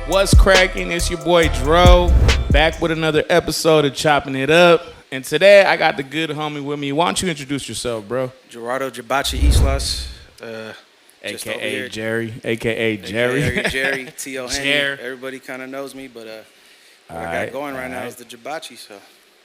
What's cracking? It's your boy Dro, back with another episode of Chopping It Up. And today I got the good homie with me. Why don't you introduce yourself, bro? Jerry of Jirbachis, Islas, AKA Jerry, AKA Jerry. AKA Jerry, T.O. Henry. Jer. Everybody kind of knows me, but what I Alright, got going right now alright. is the Jirbachis.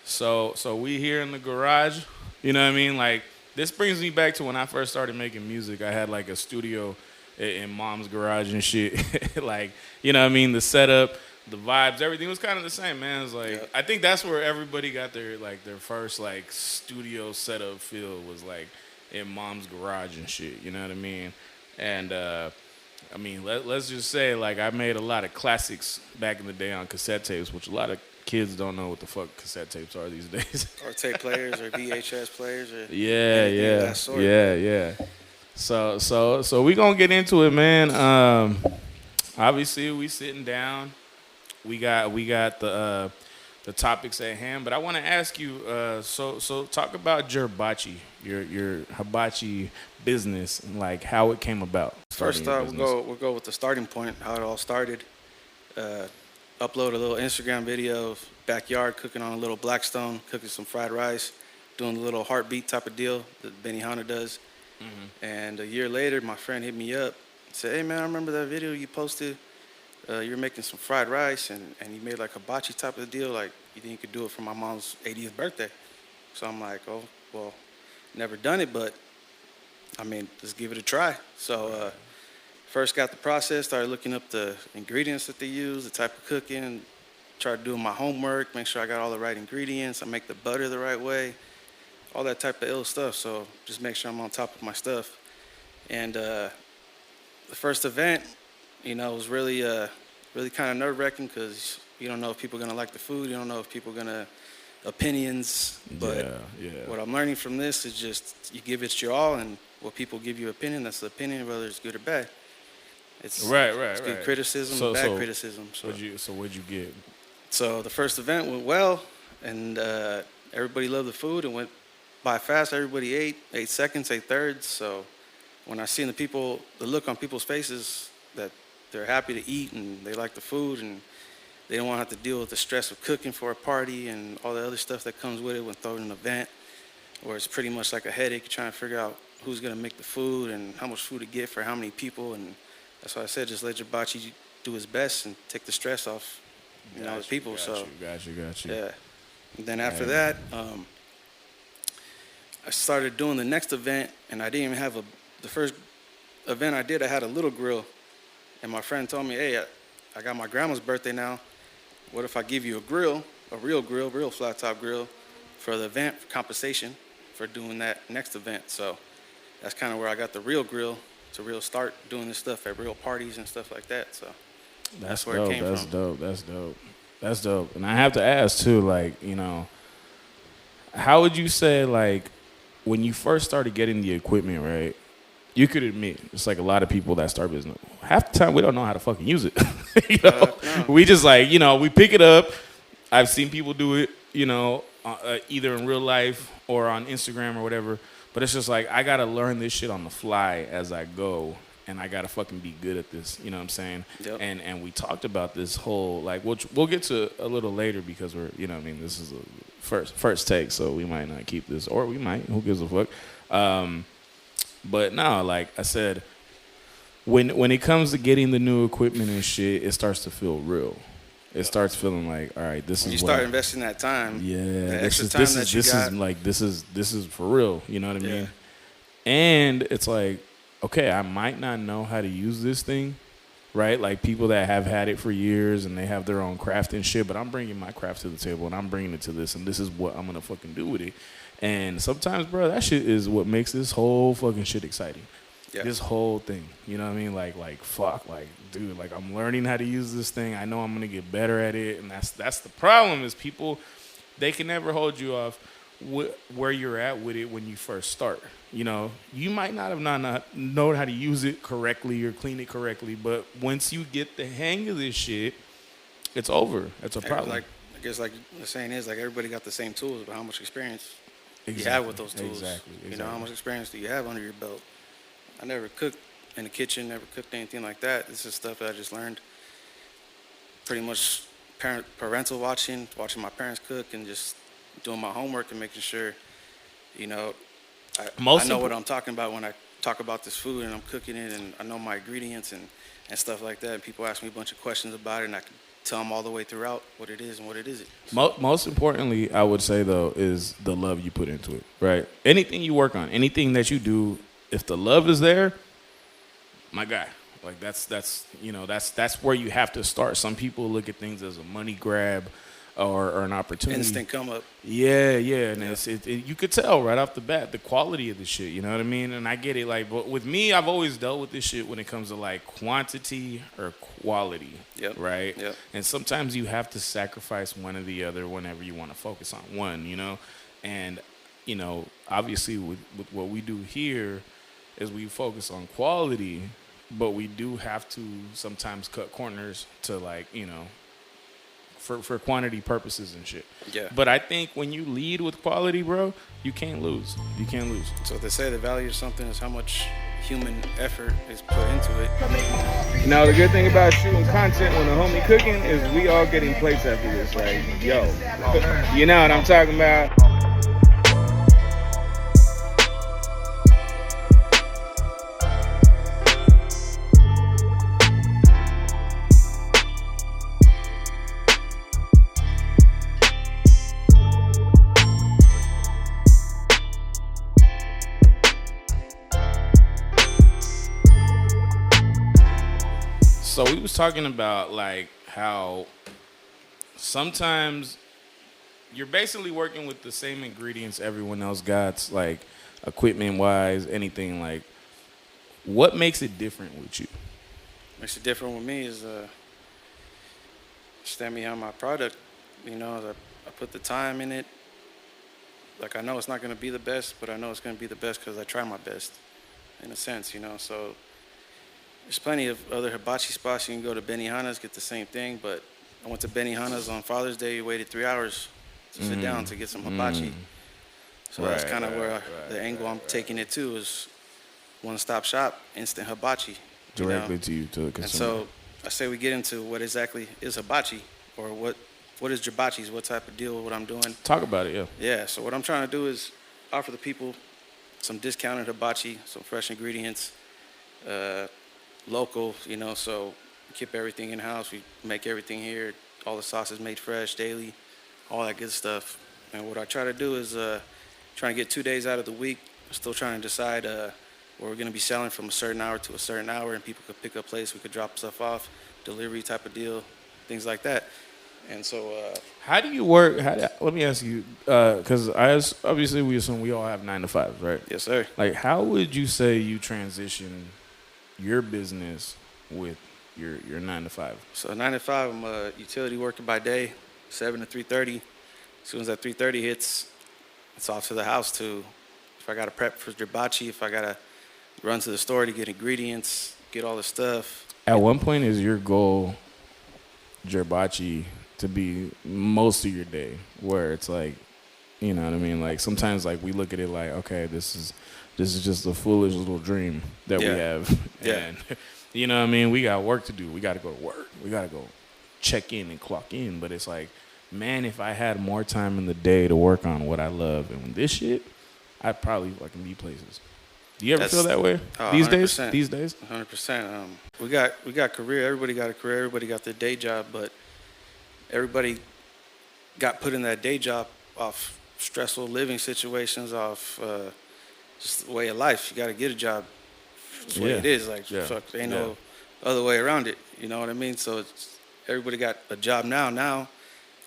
So we here in the garage. You know what I mean? Like, this brings me back to when I first started making music. I had like a studio in mom's garage and shit. Like, you know what I mean? The setup, the vibes, everything was kind of the same, man. It's like, Yep. I think that's where everybody got their first like studio setup feel was like in mom's garage and shit. You know what I mean? And I mean, let's just say like I made a lot of classics back in the day on cassette tapes, which a lot of kids don't know what the fuck cassette tapes are these days. Or tape players or VHS players or Yeah, anything of yeah, that sort. yeah. So we gonna get into it, man. Obviously we sitting down. We got the topics at hand, but I want to ask you. So talk about Jirbachi, your hibachi business, and like how it came about. First starting off, your business. we'll go with the starting point, how it all started. Upload a little Instagram video of backyard cooking on a little Blackstone, cooking some fried rice, doing the little heartbeat type of deal that Benihana does. Mm-hmm. And a year later, my friend hit me up and said, "Hey man, I remember that video you posted. You were making some fried rice and you made like a hibachi type of deal. Like you think you could do it for my mom's 80th birthday?" So I'm like, "Oh, well, never done it, but I mean, let's give it a try." So first got the process, started looking up the ingredients that they use, the type of cooking, and tried doing my homework, make sure I got all the right ingredients, I make the butter the right way, all that type of ill stuff. So just make sure I'm on top of my stuff. And the first event, was really kind of nerve-wracking because you don't know if people are gonna like the food, you don't know if people are gonna opinions. But yeah. what I'm learning from this is just you give it your all, and what people give you opinion, that's the opinion, whether it's good or bad. It's Right. good criticism and bad criticism. So What'd you get? So the first event went well, and everybody loved the food. It went by fast. Everybody ate seconds, ate thirds. So when I seen the look on people's faces that they're happy to eat and they like the food and they don't want to have to deal with the stress of cooking for a party and all the other stuff that comes with it when throwing an event, where it's pretty much like a headache trying to figure out who's going to make the food and how much food to get for how many people. And that's why I said just let Jirbachis do his best and take the stress off, the people. Got you. Yeah. And then after that, I started doing the next event, and I didn't even have the first event I did, I had a little grill. And my friend told me, "Hey, I got my grandma's birthday now. What if I give you a real flat top grill for the event, for compensation for doing that next event?" So that's kind of where I got the real grill to start doing this stuff at real parties and stuff like that. So that's where it came from. That's dope. And I have to ask too, like, how would you say, like, when you first started getting the equipment, right? You could admit, it's like a lot of people that start business. Half the time, we don't know how to fucking use it. No. We just like, we pick it up. I've seen people do it, either in real life or on Instagram or whatever. But it's just like, I got to learn this shit on the fly as I go. And I got to fucking be good at this. You know what I'm saying? Yep. And we talked about this whole, like, we'll get to a little later because we're, this is a first take. So we might not keep this, or we might. Who gives a fuck? But no, like I said, when it comes to getting the new equipment and shit, it starts to feel real. It starts feeling like, all right, this When is you start investing that time, yeah, the extra time that you got. this is for real. You know what I mean? Yeah. And it's like, okay, I might not know how to use this thing, right? Like people that have had it for years and they have their own craft and shit, but I'm bringing my craft to the table and I'm bringing it to this, and this is what I'm gonna fucking do with it. And sometimes, bro, that shit is what makes this whole fucking shit exciting. Yeah. This whole thing, you know what I mean? Like fuck, like dude, like I'm learning how to use this thing. I know I'm gonna get better at it, and that's the problem is people, they can never hold you off where you're at with it when you first start. You might not have not known how to use it correctly or clean it correctly, but once you get the hang of this shit, it's over. It's a problem. Like I guess like the saying is, like everybody got the same tools, but how much experience you Exactly. have with those tools? Exactly. How much experience do you have under your belt? I never cooked in the kitchen, never cooked anything like that. This is stuff that I just learned pretty much parental watching my parents cook, and just doing my homework and making sure, you know, I Most know what important. I'm talking about when I talk about this food and I'm cooking it, and I know my ingredients and stuff like that. And people ask me a bunch of questions about it, and I can tell them all the way throughout what it is and what it isn't. So, Most importantly, I would say though, is the love you put into it. Right. Anything you work on, anything that you do, if the love is there, my guy. Like that's that's where you have to start. Some people look at things as a money grab or an opportunity. instant come up. Yeah, and Yeah. you could tell right off the bat the quality of the shit. You know what I mean? And I get it. Like, but with me, I've always dealt with this shit when it comes to like quantity or quality. Yep. Right. Yep. And sometimes you have to sacrifice one or the other whenever you want to focus on one. And obviously with what we do here is we focus on quality, but we do have to sometimes cut corners to for quantity purposes and shit. Yeah. But I think when you lead with quality, bro, you can't lose. You can't lose. So they say the value of something is how much human effort is put into it. Now the good thing about shooting content when a homie cooking is we all getting plates after this. Like, yo, you know what I'm talking about? So we was talking about like how sometimes you're basically working with the same ingredients everyone else got, like equipment wise, anything. Like, what makes it different with you? Makes it different with me is stand behind my product. I put the time in it. Like, I know it's not going to be the best, but I know it's going to be the best because I try my best, in a sense. So there's plenty of other hibachi spots. You can go to Benihana's, get the same thing. But I went to Benihana's on Father's Day. You waited 3 hours to sit down to get some hibachi. So that's kind of where the angle I'm taking it to is one-stop shop, instant hibachi. Directly to you, to the consumer. And so I say we get into what exactly is hibachi, or what is Jirbachis, what type of deal, what I'm doing. Talk about it, yeah. Yeah, so what I'm trying to do is offer the people some discounted hibachi, some fresh ingredients, local, so we keep everything in-house. We make everything here. All the sauce is made fresh daily, all that good stuff. And what I try to do is trying to get 2 days out of the week. Still trying to decide where we're going to be selling from a certain hour to a certain hour, and people could pick up place. We could drop stuff off, delivery type of deal, things like that. And so, how do you work? Let me ask you, because obviously we assume we all have 9 to 5s, right? yes, sir. Like, how would you say you transition your business with your 9 to 5? So 9 to 5, I'm a utility worker by day, 7 to 3:30. As soon as that 3:30 hits, it's off to the house to, if I got to prep for Jirbachi, if I got to run to the store to get ingredients, get all the stuff. At one point, is your goal Jirbachi to be most of your day, where it's like, you know what I mean? Like, sometimes like we look at it like, okay, this is just a foolish little dream that we have. Yeah. And you know what I mean? We got work to do. We got to go to work. We got to go check in and clock in. But it's like, man, if I had more time in the day to work on what I love and this shit, I'd probably fucking be places. Do you ever feel that way these 100%. days? These days? 100%. We got career. Everybody got a career. Everybody got their day job, but everybody got put in that day job off stressful living situations, off just the way of life. You got to get a job. That's the way it is. Like, fuck, there ain't no other way around it. You know what I mean? So everybody got a job now. Now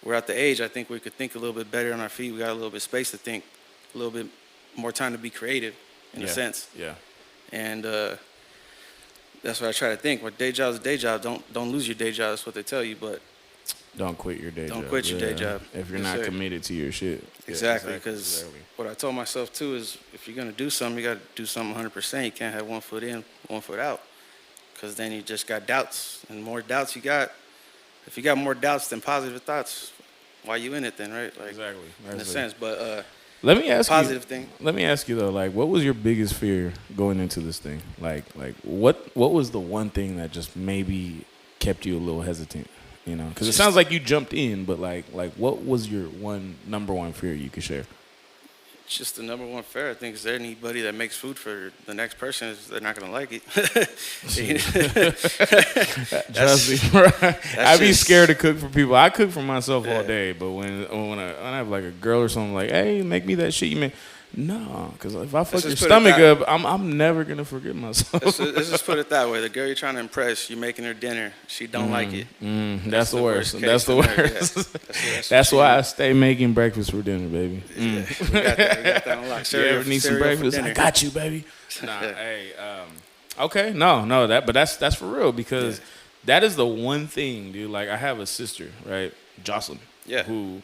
we're at the age, I think we could think a little bit better on our feet. We got a little bit of space to think, a little bit more time to be creative, in a sense. Yeah. And that's what I try to think. What day job is a day job. Don't lose your day job. That's what they tell you. But don't quit your day job. Don't quit your day job. If you're not committed to your shit. Exactly. Because what I told myself, too, is if you're going to do something, you got to do something 100%. You can't have 1 foot in, 1 foot out. Because then you just got doubts. And the more doubts you got, if you got more doubts than positive thoughts, why you in it then, right? Like, exactly. In a sense. But let me ask positive thing. Let me ask you, though, like, what was your biggest fear going into this thing? Like what was the one thing that just maybe kept you a little hesitant You know, because it sounds like you jumped in, but like what was your number one fear you could share? Just the number one fear, I think, is anybody that makes food for the next person is they're not gonna like it. Trust me, bro. I be just- scared to cook for people. I cook for myself all day, but when I have like a girl or something like, hey, make me that shit, you mean? No, because if I fuck your stomach up, I'm never gonna forget myself. Let's just put it that way: the girl you're trying to impress, you're making her dinner, she don't like it. That's the worst. That's the worst. Yeah. That's why I stay making breakfast for dinner, baby. Yeah, we got that on lock. You ever need some breakfast? I got you, baby. Nah, hey, okay, no, but that's for real because that is the one thing, dude. Like I have a sister, right, Jocelyn, who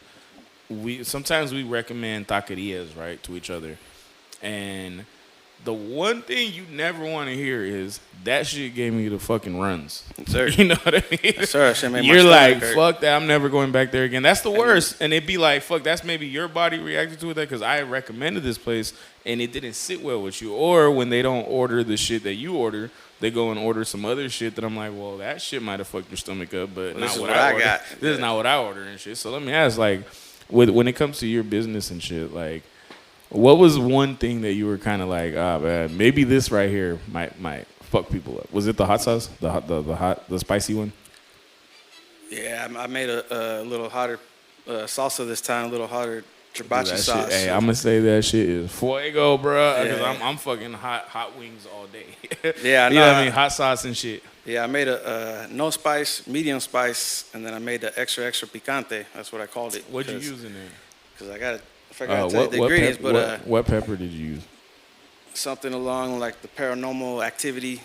sometimes we recommend taquerias, right, to each other, and the one thing you never want to hear is that shit gave me the fucking runs. Sir. You know what I mean? Yes, sir. You're like, fuck that. I'm never going back there again. That's the worst. And it'd be like, fuck, that's maybe your body reacted to it because I recommended this place and it didn't sit well with you. Or when they don't order the shit that you order, they go and order some other shit that I'm like, well, that shit might have fucked your stomach up, but not what I ordered. This is not what I ordered and shit. So let me ask, like, when it comes to your business and shit, like, what was one thing that you were kind of like, man, maybe this right here might fuck people up? Was it the hot sauce, the spicy one? Yeah, I made a little hotter salsa this time, a little hotter Jirbachis sauce. Hey, I'm gonna say that shit is fuego, bro. Because I'm fucking hot wings all day. Yeah, I know. You know what I mean? Hot sauce and shit. Yeah, I made a no spice, medium spice, and then I made the extra picante. That's what I called it. What'd you use in there? Because I forgot to tell you the ingredients, what pepper did you use? Something along like the paranormal activity.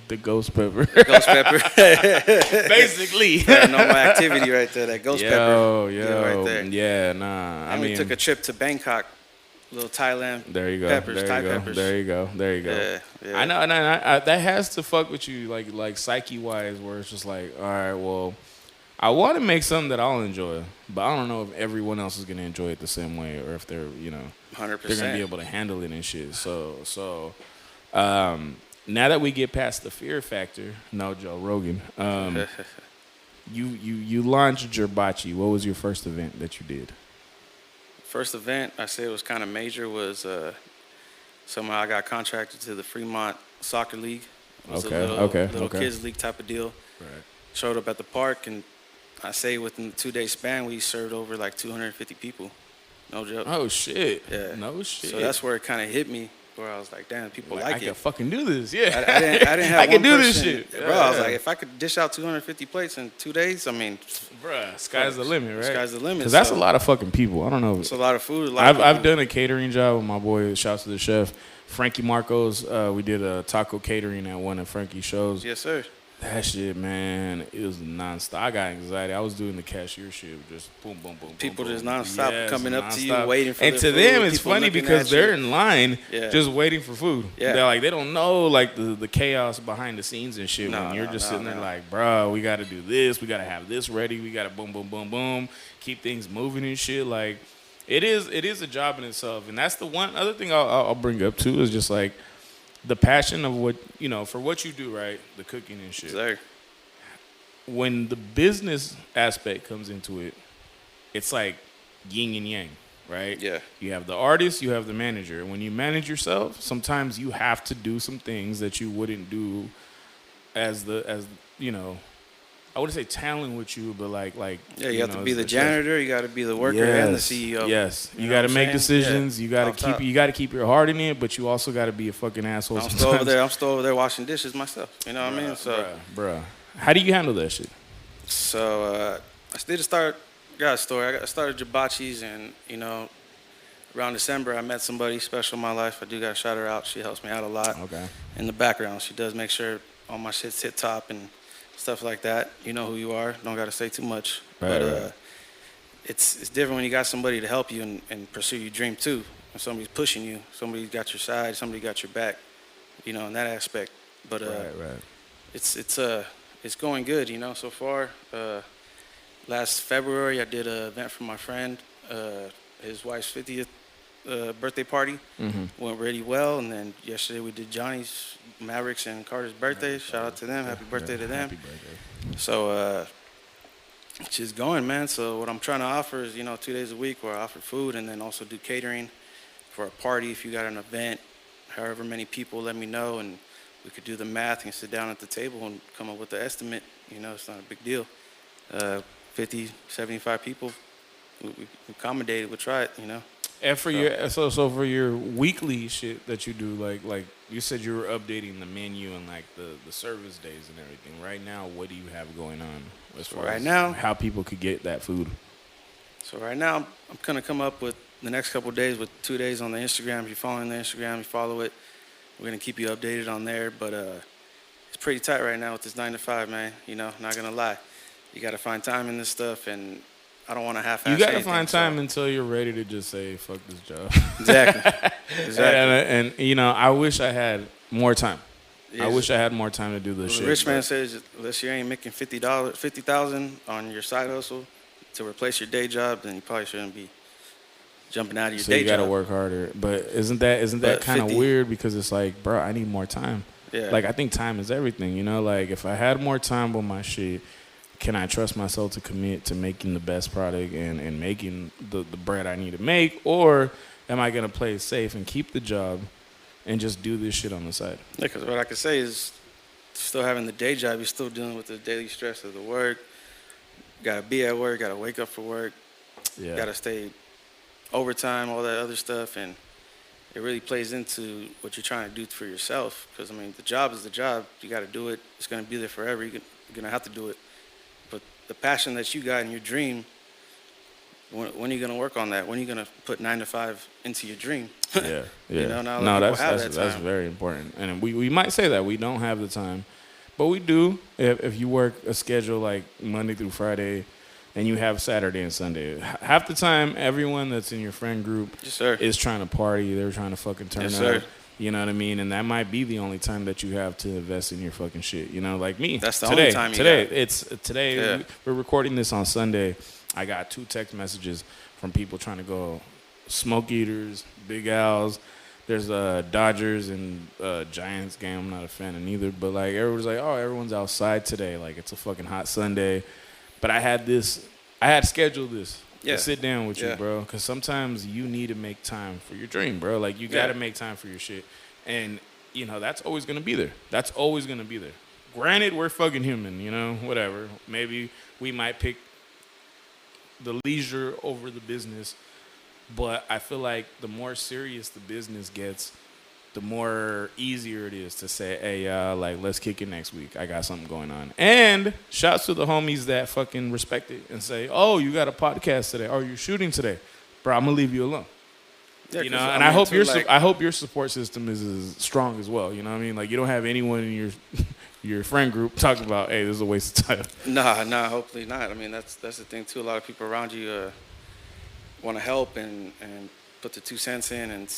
The ghost pepper. Ghost pepper. Basically. Paranormal activity right there, that ghost pepper. Right there. Yeah, nah. And we took a trip to Bangkok, little Thailand. There you go. Peppers, Thai peppers. There you go. Yeah. I know, and that has to fuck with you, like psyche-wise, where it's just like, all right, well, I want to make something that I'll enjoy, but I don't know if everyone else is gonna enjoy it the same way, or if they're, 100%. they're gonna be able to handle it and shit. So, now that we get past the fear factor, no Joe Rogan, you launched Jirbachi. What was your first event that you did? First event, I say it was kind of major, was somehow I got contracted to the Fremont Soccer League. It was a little kids league type of deal. Right. Showed up at the park, and I say within the 2-day span, we served over like 250 people. No joke. Oh, shit. Yeah. No shit. So that's where it kind of hit me, where I was like, damn, people like it. I can fucking do this, yeah. I didn't have I can one do person, this shit. Bro, I was like, if I could dish out 250 plates in 2 days, I mean. Bruh, sky's the limit, right? Sky's the limit. Because that's a lot of fucking people. I don't know. It's a lot of food. I've done a catering job with my boy, shouts to the chef, Frankie Marcos. We did a taco catering at one of Frankie's shows. Yes, sir. That shit, man, it was nonstop. I got anxiety. I was doing the cashier shit, just boom, boom, boom. People boom, just boom. nonstop coming up to you, waiting for and the to food. them, it's People funny because they're in line, Yeah. just waiting for food. Yeah. They're like, they don't know like the chaos behind the scenes and shit. When you're just sitting there like, bro, we got to do this, we got to have this ready, we got to boom, boom, boom, boom, keep things moving and shit. Like, it is a job in itself, and that's the one other thing I'll bring up too is just like the passion of what for what you do, right? The cooking and shit. Sir. When the business aspect comes into it, it's like yin and yang, right? Yeah. You have the artist, you have the manager. When you manage yourself, sometimes you have to do some things that you wouldn't do as I wouldn't say talent with you, but like you have to be the janitor, you got to be the worker and the CEO. Yes, you got to make decisions. You got to keep your heart in it, but you also got to be a fucking asshole. I'm still over there washing dishes myself. You know what I mean? So, bruh. How do you handle that shit? So I got a story. I started Jirbachis, and around December I met somebody special in my life. I do got to shout her out. She helps me out a lot. Okay. In the background, she does make sure all my shit's hit top and stuff like that. You know who you are. Don't got to say too much. Right. It's different when you got somebody to help you and pursue your dream too. When somebody's pushing you, somebody's got your side, somebody got your back. In that aspect. But right. It's going good, so far. Last February, I did an event for my friend, his wife's 50th birthday party. Mm-hmm. Went really well, and then yesterday we did Johnny's, Mavericks, and Carter's birthday. Shout out to them. Happy birthday to them. Happy birthday. So It's just going, man. So what I'm trying to offer is, 2 days a week where I offer food and then also do catering for a party. If you got an event, however many people, let me know, and we could do the math and sit down at the table and come up with the estimate. It's not a big deal. 50, 75 people, we accommodated. We'll try it. And for So so for your weekly shit that you do, like you said you were updating the menu and like the service days and everything. Right now, what do you have going on as far right as now, how people could get that food? so right now, I'm gonna come up with the next couple of days with 2 days on the Instagram. If you're following the Instagram, you follow it. We're gonna keep you updated on there. But it's pretty tight right now with this 9 to 5, man. Not gonna lie. You gotta find time in this stuff, and I don't want to half-ass You got to anything, find time so. until you're ready to just say fuck this job. Exactly. Exactly. And I wish I had more time. I Yes. wish I had more time to do this The shit. rich man but- says, unless you ain't making $50,000 on your side hustle to replace your day job, then you probably shouldn't be jumping out of your So day you got to job. work harder. But isn't that But kind of 50 weird? Because it's like, bro, I need more time. Yeah. Like, I think time is everything, Like, if I had more time with my shit, can I trust myself to commit to making the best product and making the bread I need to make? Or am I going to play it safe and keep the job and just do this shit on the side? Yeah, because what I can say is, still having the day job, you're still dealing with the daily stress of the work. Got to be at work, got to wake up for work, Yeah. got to stay overtime, all that other stuff, and it really plays into what you're trying to do for yourself. Because, the job is the job. You got to do it. It's going to be there forever. You're going to have to do it. But the passion that you got in your dream, when are you going to work on that? When are you going to put 9 to 5 into your dream? Yeah, yeah. Not a lot No, of that's people have that's that that's time. very important. And we might say that we don't have the time, but we do. If you work a schedule like Monday through Friday, and you have Saturday and Sunday, half the time everyone that's in your friend group Yes, sir. is trying to party. They're trying to fucking turn Yes, up. sir. You know what I mean? And that might be the only time that you have to invest in your fucking shit. Like me. That's the today, only time you today. got. It's today. Yeah. We're recording this on Sunday. I got 2 text messages from people trying to go Smoke Eaters, Big Al's. There's Dodgers and Giants game. I'm not a fan of neither. But like everyone's like, oh, everyone's outside today. Like it's a fucking hot Sunday. But I had scheduled this Yeah. to sit down with you, Yeah. bro. Because sometimes you need to make time for your dream, bro. Like you got to make time for your shit. And, that's always going to be there. That's always going to be there. Granted, we're fucking human, whatever. Maybe we might pick the leisure over the business. But I feel like the more serious the business gets, the more easier it is to say, hey, let's kick it next week. I got something going on. And shouts to the homies that fucking respect it and say, oh, you got a podcast today. Or you're shooting today. Bro, I'm going to leave you alone. Yeah, And 'cause, I hope too, like, I hope your support system is as strong as well. You know what I mean? Like you don't have anyone in your friend group talking about, hey, this is a waste of time. Nah, hopefully not. That's the thing too. A lot of people around you want to help and put the 2 cents in, and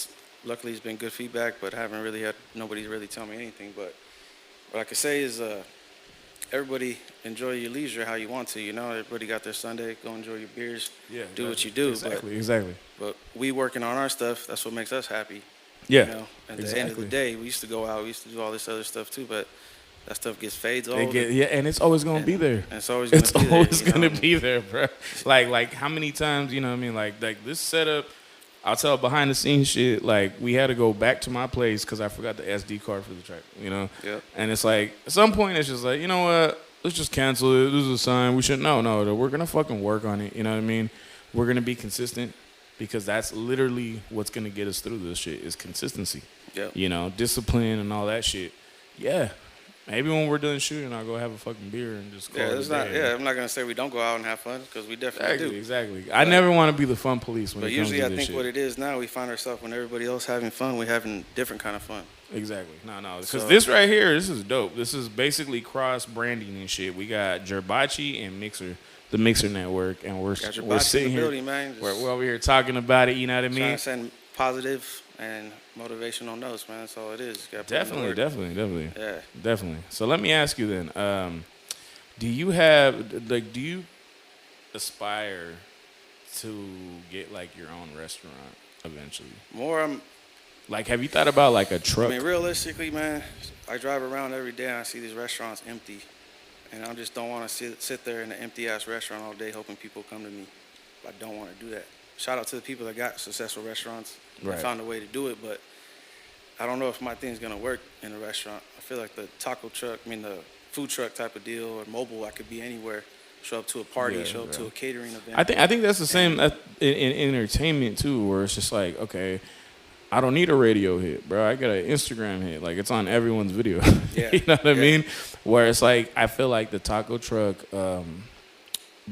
luckily it's been good feedback, but I haven't really had nobody really tell me anything. But what I can say is everybody enjoy your leisure how you want to. Everybody got their Sunday. Go enjoy your beers. Yeah, Do what you do. Exactly. But we working on our stuff. That's what makes us happy. Yeah. At the end of the day, we used to go out. We used to do all this other stuff too, but that stuff gets fades over. And it's always gonna be there. And it's always gonna be there. Always gonna be there, bro. Like how many times, you know what I mean? Like this setup, I'll tell behind the scenes shit. Like we had to go back to my place because I forgot the SD card for the track. Yep. And it's like at some point it's just like, you know what? Let's just cancel it. This is a sign. We should no. We're gonna fucking work on it. You know what I mean? We're gonna be consistent because that's literally what's gonna get us through this shit is consistency. Yep. Discipline and all that shit. Yeah. Maybe when we're done shooting, I'll go have a fucking beer and just call it a day. I'm not gonna say we don't go out and have fun because we definitely do. Exactly. I never want to be the fun police when But it comes to usually, I this think shit. what it is now, we find ourselves when everybody else having fun, we're having different kind of fun. Exactly. No. Because So- this right here, this is dope. This is basically cross branding and shit. We got Jirbachis and Mixer, the Mixer Network, and we're Got your we're box in sitting the here. building, man. We're over here talking about it. You know what I Trying mean? to send positive and motivational notes, man. That's all it is. You gotta put in the work. Definitely. Yeah. Definitely. So let me ask you then, do you aspire to get like your own restaurant eventually? More, Like, have you thought about like a truck? realistically, man, I drive around every day and I see these restaurants empty. And I just don't want to sit there in an empty ass restaurant all day hoping people come to me. I don't want to do that. Shout out to the people that got successful restaurants and Right. found a way to do it, but I don't know if my thing's gonna work in a restaurant. I feel like the taco truck, the food truck type of deal or mobile, I could be anywhere. Show up to a party, Yeah, show up to bro. a catering event. I think that's the same in entertainment too, where it's just like, okay, I don't need a radio hit, bro. I got an Instagram hit. Like, it's on everyone's video. Yeah. You know what I Yeah. mean? Where it's like, I feel like the taco truck, the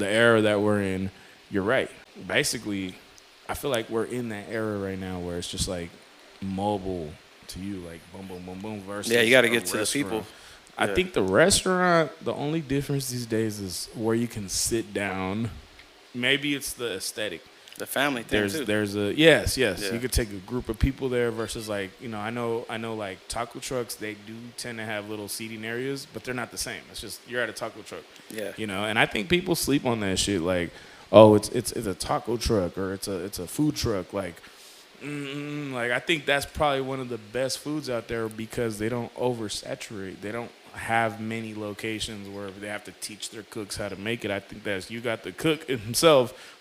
era that we're in, you're right. Basically, I feel like we're in that era right now where it's just like mobile to you, like boom, boom, boom, boom versus Yeah, you got to a get to the restaurant. people. I Yeah. think the restaurant, the only difference these days is where you can sit down. Maybe it's the aesthetic. The family thing too. There's a yes. Yeah. You could take a group of people there versus like, I know like taco trucks, they do tend to have little seating areas, but they're not the same. It's just you're at a taco truck. Yeah. And I think people sleep on that shit like, oh, it's a taco truck or it's a food truck like like I think that's probably one of the best foods out there because they don't oversaturate. They don't have many locations where they have to teach their cooks how to make it. I think that's you got the cook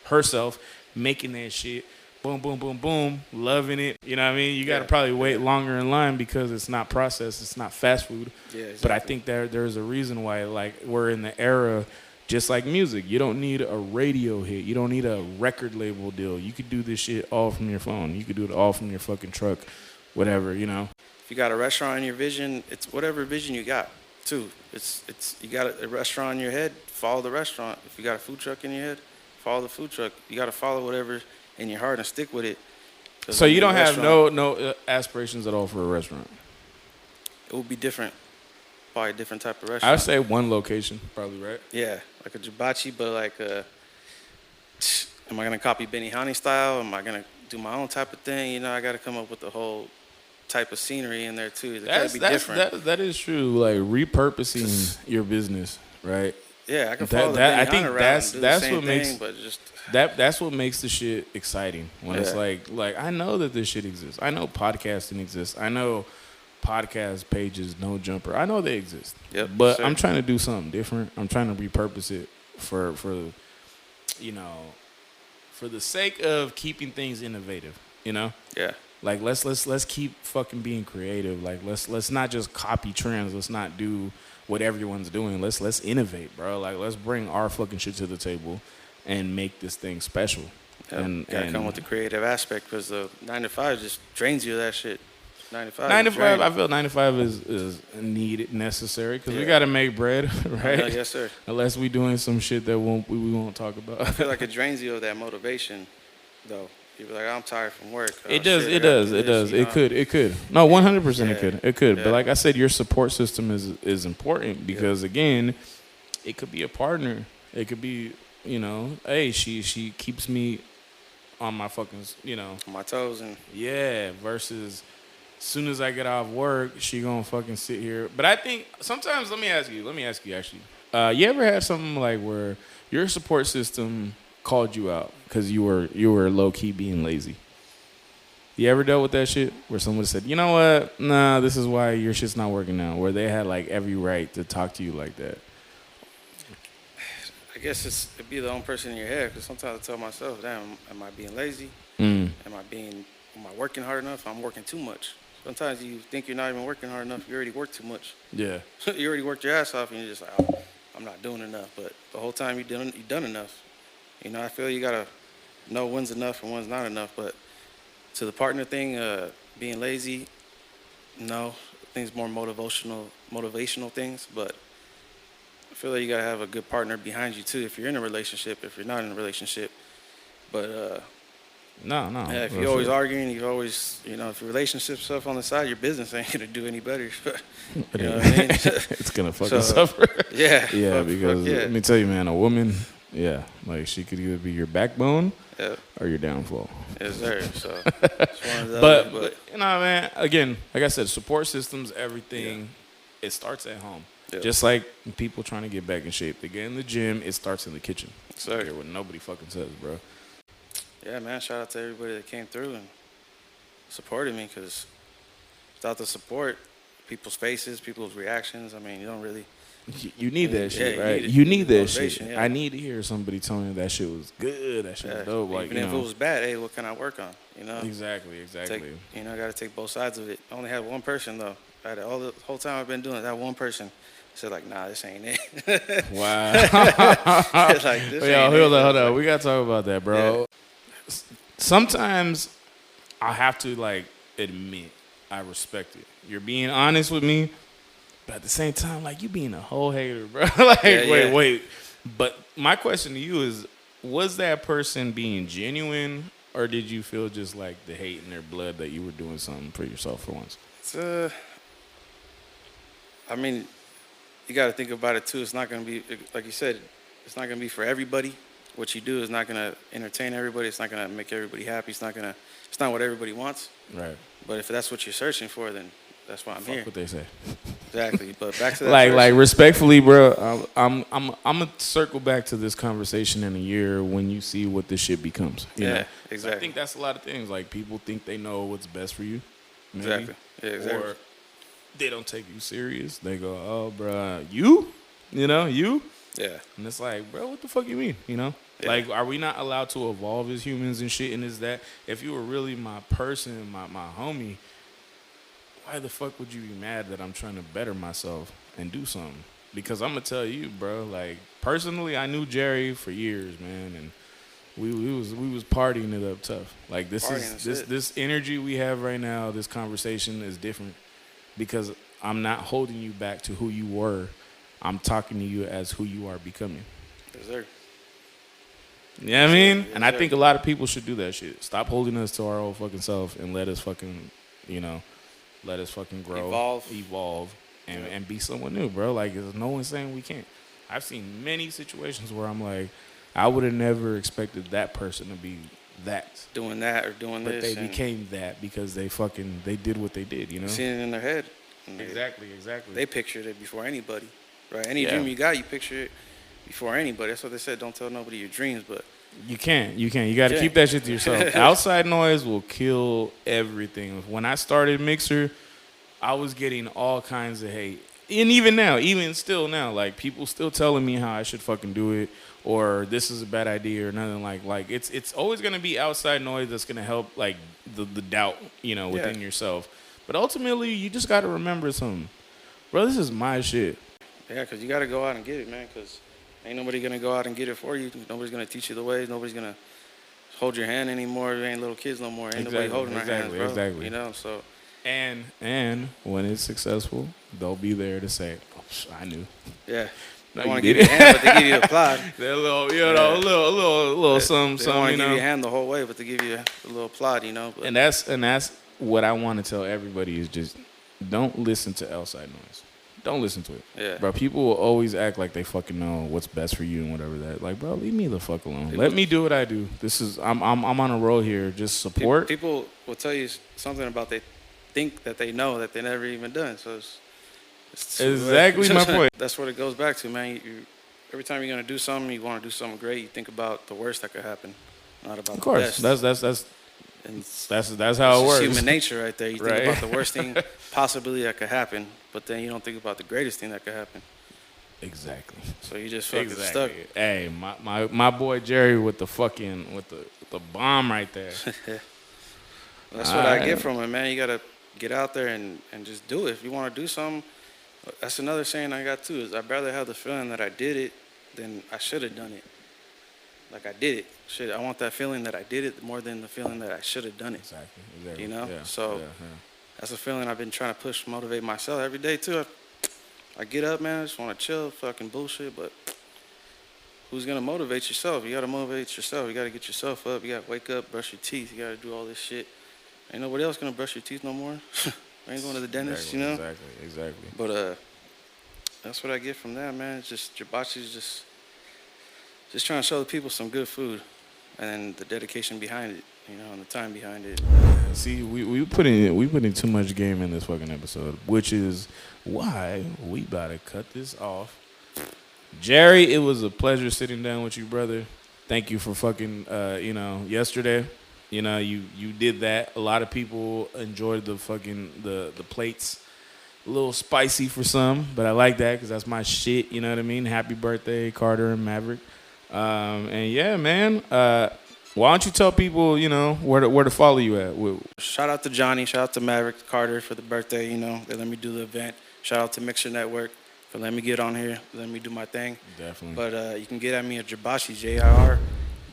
herself making that shit. Boom, boom, boom, boom, loving it. You know what I mean? You got to probably wait longer in line because it's not processed. It's not fast food. Yeah, exactly. But I think there's a reason why like we're in the era. Just like music, you don't need a radio hit. You don't need a record label deal. You could do this shit all from your phone. You could do it all from your fucking truck, whatever, If you got a restaurant in your vision, it's whatever vision you got, too. It's you got a restaurant in your head, follow the restaurant. If you got a food truck in your head, follow the food truck. You got to follow whatever's in your heart and stick with it. So you don't have no aspirations at all for a restaurant? It would be different. Probably a different type of I restaurant. would say one location, probably, right? Yeah, like a Jirbachis, but like am I gonna copy Benihana style? Am I gonna do my own type of thing? I got to come up with the whole type of scenery in there too. It gotta be different. That is true. Like repurposing your business, right? Yeah, I can follow the I Benihana think route that's and do the that's same what makes thing, but just that's what makes the shit exciting. When it's Yeah. like I know that this shit exists. I know podcasting exists. I know podcast pages, No Jumper. I know they exist. Yep, But sure. I'm trying to do something different. I'm trying to repurpose it for for the sake of keeping things innovative. yeah. Like let's keep fucking being creative. Like let's not just copy trends. Let's not do what everyone's doing. Let's innovate, bro. Like let's bring our fucking shit to the table and make this thing special. Yep. Gotta come with the creative aspect because the 9 to 5 just drains you of that shit. 9 to 5. 9 to is 5, draining. I feel 9 to 5 is needed, necessary, because we Yeah. got to make bread, right? Yes, sir. Unless we doing some shit that we won't talk about. I feel like it drains you of that motivation, though. People are like, I'm tired from work. Oh, It does, shit, I it gotta does, do it this, does. you It could. No, 100% Yeah. it could. Yeah. But like I said, your support system is important because, again, it could be a partner. It could be, hey, she keeps me on my fucking, On my toes and yeah, versus soon as I get off work, she gonna fucking sit here. But I think sometimes, let me ask you actually. You ever had something like where your support system called you out because you were low key being lazy? You ever dealt with that shit where someone said, you know what, nah, this is why your shit's not working now, where they had like every right to talk to you like that? I guess it'd be the own person in your head because sometimes I tell myself, damn, am I being lazy? Mm. Am I working hard enough? I'm working too much. Sometimes you think you're not even working hard enough. You already work too much. Yeah. You already worked your ass off and you're just like, oh, I'm not doing enough. But the whole time you've done enough. I feel you got to know when's enough and when's not enough. But to the partner thing, being lazy, no. I think it's more motivational things. But I feel like you got to have a good partner behind you, too, if you're in a relationship, if you're not in a relationship. But No. yeah, if you're always arguing, you always, if your relationship stuff on the side, your business ain't going to do any better. You know what I mean? It's gonna fucking suffer. Yeah. Yeah, because yeah. let me tell you, man, a woman, yeah, like she could either be your backbone Yeah. or your downfall. Yes, sir. So, it's one of those, But man, again, like I said, support systems, everything, it starts at home. Yeah. Just like people trying to get back in shape, they get in the gym, it starts in the kitchen. Sir. I don't care what nobody fucking says, bro. Yeah, man, shout out to everybody that came through and supported me because without the support, people's faces, people's reactions, you don't really You need that Yeah, shit, right? it. You You need the that shit. motivation, yeah. I need to hear somebody tell me that shit was good. That shit was dope. Like, Even if it was bad, hey, what can I work on? You know, exactly. I got to take both sides of it. I only had one person though. I had all the whole time I've been doing it, that one person said like, nah, this ain't it. Wow. Like this Yo, ain't it. hold Like, on. We gotta talk about that, bro. Sometimes I have to like admit I respect it. You're being honest with me, but at the same time, like you being a whole hater, bro. Like, wait. But my question to you is, was that person being genuine, or did you feel just like the hate in their blood that you were doing something for yourself for once? It's, I mean, you got to think about it too. It's not going to be, like you said, it's not going to be for everybody. What you do is not going to entertain everybody. It's not going to make everybody happy. It's not what everybody wants. Right. But if that's what you're searching for, then that's why I'm Fuck here. what they say. Exactly. But back to that. Like respectfully, bro. I'm gonna circle back to this conversation in a year when you see what this shit becomes. You know? Exactly. So I think that's a lot of things. Like people think they know what's best for you. Maybe, Exactly. Yeah, exactly. Or they don't take you serious. They go, "Oh, bro, you you." Yeah. And it's like, bro, what the fuck you mean? You know? Yeah. Like, are we not allowed to evolve as humans and shit? And is that if you were really my person, my homie, why the fuck would you be mad that I'm trying to better myself and do something? Because I'm gonna tell you, bro, like personally I knew Jerry for years, man, and we was partying it up tough. Like this energy we have right now, this conversation is different because I'm not holding you back to who you were. I'm talking to you as who you are becoming. Yes, sir. You know what I mean? Yes, and I sir. think a lot of people should do that shit. Stop holding us to our old fucking self and let us fucking, let us fucking grow, evolve and be someone new, bro. Like, there's no one saying we can't. I've seen many situations where I'm like, I would have never expected that person to be that. Doing that or doing but this. But they became that because they did what they did, you know? Seeing it in their head. Exactly. They pictured it before anybody, right? Any dream you got, you picture it before anybody. That's what they said. Don't tell nobody your dreams, but you can't. You got to keep that shit to yourself. Outside noise will kill everything. When I started Mixer, I was getting all kinds of hate. And even still now, like people still telling me how I should fucking do it or this is a bad idea or nothing like it's always going to be outside noise that's going to help like the doubt, within yourself. But ultimately, you just got to remember something. Bro, this is my shit. Yeah, because you got to go out and get it, man, because ain't nobody going to go out and get it for you. Nobody's going to teach you the ways. Nobody's going to hold your hand anymore. There ain't little kids no more. Ain't nobody holding our hands, bro. Exactly. So. And when it's successful, they'll be there to say, "Oh, I knew." Yeah. No, they want to give you a hand, but they give you a plod. They're a little, a little something. They don't want to give you a hand the whole way, but they give you a little plod, But. And that's what I want to tell everybody is just don't listen to outside noise. Don't listen to it. Yeah. Bro, people will always act like they fucking know what's best for you and whatever that. Like, bro, leave me the fuck alone. Let me do what I do. I'm on a roll here. Just support. People will tell you something about they think that they know that they never even done. So it's exactly my point. That's what it goes back to, man. You every time you're gonna do something, you want to do something great. You think about the worst that could happen, not about the best. Of course, that's how it works. Human nature, right there. You think about the worst thing possibly that could happen, but then you don't think about the greatest thing that could happen. Exactly. So you just fucking stuck. Hey, my boy Jerry with the bomb right there. That's what I get from it, man. You gotta get out there and just do it. If you want to do something, that's another saying I got too. Is I'd rather have the feeling that I did it than I should have done it. Like I did it. I want that feeling that I did it more than the feeling that I should have done it. Exactly. Yeah, that's a feeling I've been trying to motivate myself every day too. I get up, man. I just want to chill, fucking bullshit. But who's gonna motivate yourself? You gotta motivate yourself. You gotta get yourself up. You gotta wake up, brush your teeth. You gotta do all this shit. Ain't nobody else gonna brush your teeth no more. I ain't going to the dentist, Exactly. But that's what I get from that, man. It's just Jirbachis just trying to show the people some good food, and the dedication behind it, and the time behind it. See, we put in too much game in this fucking episode, which is why we about to cut this off. Jerry, it was a pleasure sitting down with you, brother. Thank you for fucking yesterday. You did that. A lot of people enjoyed the fucking the plates. A little spicy for some, but I like that because that's my shit. You know what I mean? Happy birthday, Carter and Maverick. And yeah, man. Why don't you tell people, where to follow you at? Shout out to Johnny. Shout out to Maverick Carter for the birthday. They let me do the event. Shout out to Mixer Network for letting me get on here, letting me do my thing. Definitely. But you can get at me at Jirbachis, J-I-R,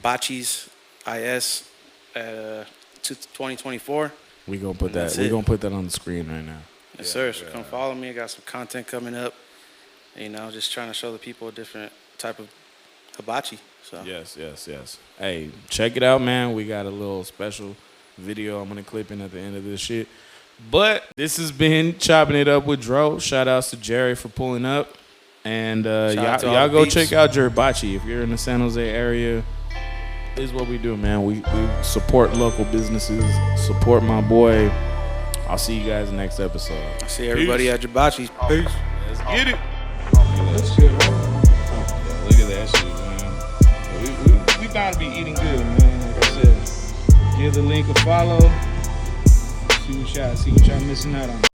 Bachis, I-S, 2024. We gonna put that. We gonna put that on the screen right now. Yes, sir. So come follow me. I got some content coming up. Just trying to show the people a different type of hibachi. So Yes. Hey, check it out, man. We got a little special video I'm gonna clip in at the end of this shit. But this has been Chopping It Up with Dro. Shout outs to Jerry for pulling up. And y'all go check out Jirbachi. If you're in the San Jose area, this is what we do, man. We support local businesses, support my boy. I'll see you guys next episode. I see everybody at Jirbachis. Peace. Let's get it. That's good. Yeah, look at that shit, man. We bound to be eating good, man. Like I said, give the link a follow. See what y'all missing out on.